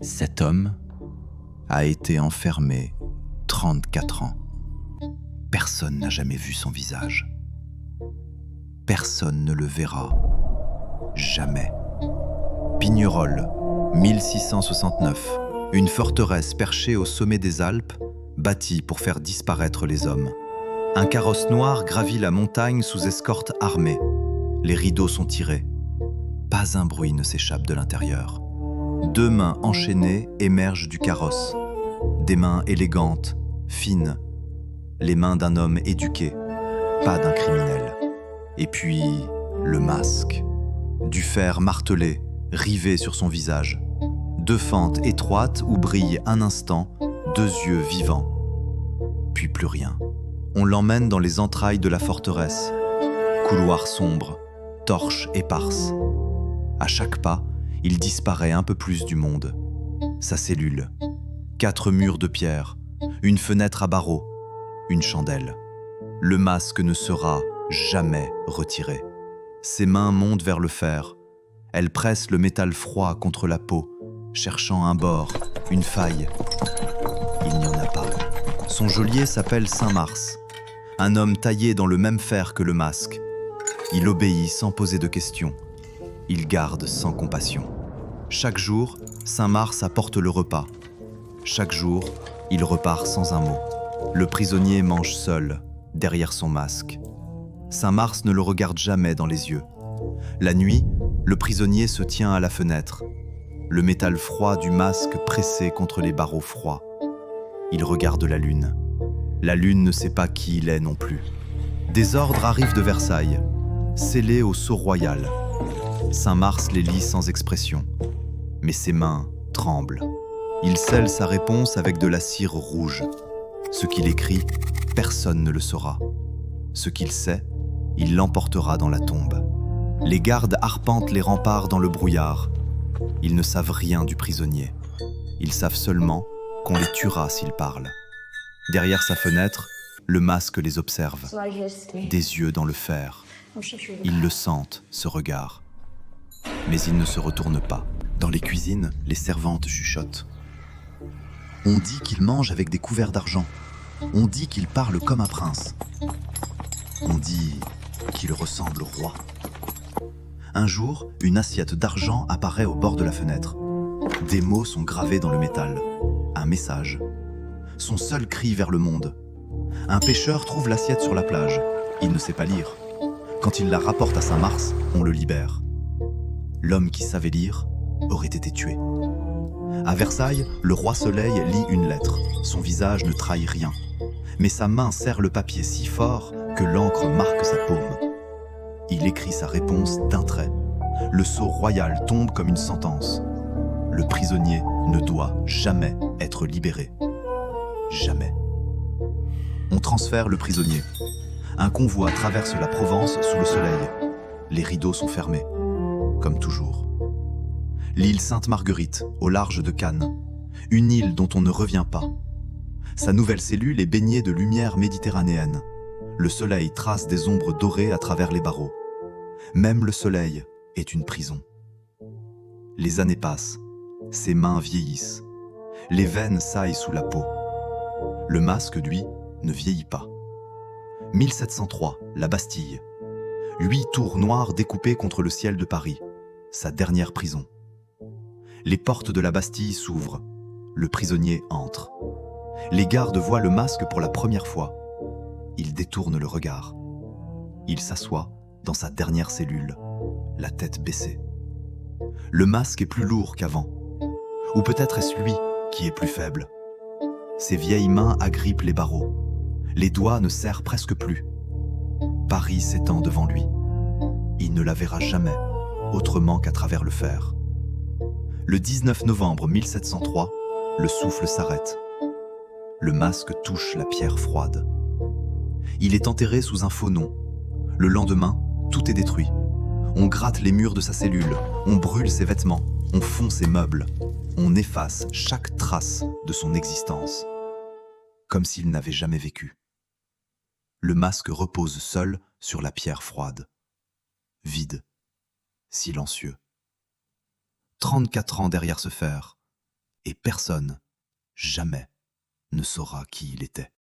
Cet homme a été enfermé 34 ans. Personne n'a jamais vu son visage. Personne ne le verra. Jamais. Pignerol, 1669. Une forteresse perchée au sommet des Alpes, bâtie pour faire disparaître les hommes. Un carrosse noir gravit la montagne sous escorte armée. Les rideaux sont tirés. Pas un bruit ne s'échappe de l'intérieur. Deux mains enchaînées émergent du carrosse. Des mains élégantes, fines. Les mains d'un homme éduqué, pas d'un criminel. Et puis, le masque. Du fer martelé, rivé sur son visage. Deux fentes étroites où brillent un instant deux yeux vivants. Puis plus rien. On l'emmène dans les entrailles de la forteresse. Couloir sombre, torches éparses. À chaque pas, il disparaît un peu plus du monde. Sa cellule. 4 murs de pierre, une fenêtre à barreaux, une chandelle. Le masque ne sera jamais retiré. Ses mains montent vers le fer. Elles pressent le métal froid contre la peau, cherchant un bord, une faille. Il n'y en a pas. Son geôlier s'appelle Saint-Mars, un homme taillé dans le même fer que le masque. Il obéit sans poser de questions. Il garde sans compassion. Chaque jour, Saint-Mars apporte le repas. Chaque jour, il repart sans un mot. Le prisonnier mange seul, derrière son masque. Saint-Mars ne le regarde jamais dans les yeux. La nuit, le prisonnier se tient à la fenêtre. Le métal froid du masque pressé contre les barreaux froids. Il regarde la lune. La lune ne sait pas qui il est non plus. Des ordres arrivent de Versailles, scellés au sceau royal. Saint-Mars les lit sans expression, mais ses mains tremblent. Il scelle sa réponse avec de la cire rouge. Ce qu'il écrit, personne ne le saura. Ce qu'il sait, il l'emportera dans la tombe. Les gardes arpentent les remparts dans le brouillard. Ils ne savent rien du prisonnier. Ils savent seulement qu'on les tuera s'ils parlent. Derrière sa fenêtre, le masque les observe. Des yeux dans le fer. Ils le sentent, ce regard. Mais il ne se retourne pas. Dans les cuisines, les servantes chuchotent. On dit qu'il mange avec des couverts d'argent. On dit qu'il parle comme un prince. On dit qu'il ressemble au roi. Un jour, une assiette d'argent apparaît au bord de la fenêtre. Des mots sont gravés dans le métal. Un message. Son seul cri vers le monde. Un pêcheur trouve l'assiette sur la plage. Il ne sait pas lire. Quand il la rapporte à Saint-Mars, on le libère. L'homme qui savait lire aurait été tué. À Versailles, le roi Soleil lit une lettre. Son visage ne trahit rien. Mais sa main serre le papier si fort que l'encre marque sa paume. Il écrit sa réponse d'un trait. Le sceau royal tombe comme une sentence. Le prisonnier ne doit jamais être libéré. Jamais. On transfère le prisonnier. Un convoi traverse la Provence sous le soleil. Les rideaux sont fermés, comme toujours. L'île Sainte-Marguerite, au large de Cannes. Une île dont on ne revient pas. Sa nouvelle cellule est baignée de lumière méditerranéenne. Le soleil trace des ombres dorées à travers les barreaux. Même le soleil est une prison. Les années passent. Ses mains vieillissent. Les veines saillent sous la peau. Le masque, lui, ne vieillit pas. 1703, la Bastille. 8 tours noires découpées contre le ciel de Paris. Sa dernière prison. Les portes de la Bastille s'ouvrent. Le prisonnier entre. Les gardes voient le masque pour la première fois. Il détourne le regard. Il s'assoit dans sa dernière cellule, la tête baissée. Le masque est plus lourd qu'avant. Ou peut-être est-ce lui qui est plus faible. Ses vieilles mains agrippent les barreaux. Les doigts ne serrent presque plus. Paris s'étend devant lui. Il ne la verra jamais, autrement qu'à travers le fer. Le 19 novembre 1703, le souffle s'arrête. Le masque touche la pierre froide. Il est enterré sous un faux nom. Le lendemain, tout est détruit. On gratte les murs de sa cellule, on brûle ses vêtements, on fond ses meubles. On efface chaque trace de son existence, comme s'il n'avait jamais vécu. Le masque repose seul sur la pierre froide. Vide, silencieux. 34 ans derrière ce fer, et personne, jamais, ne saura qui il était.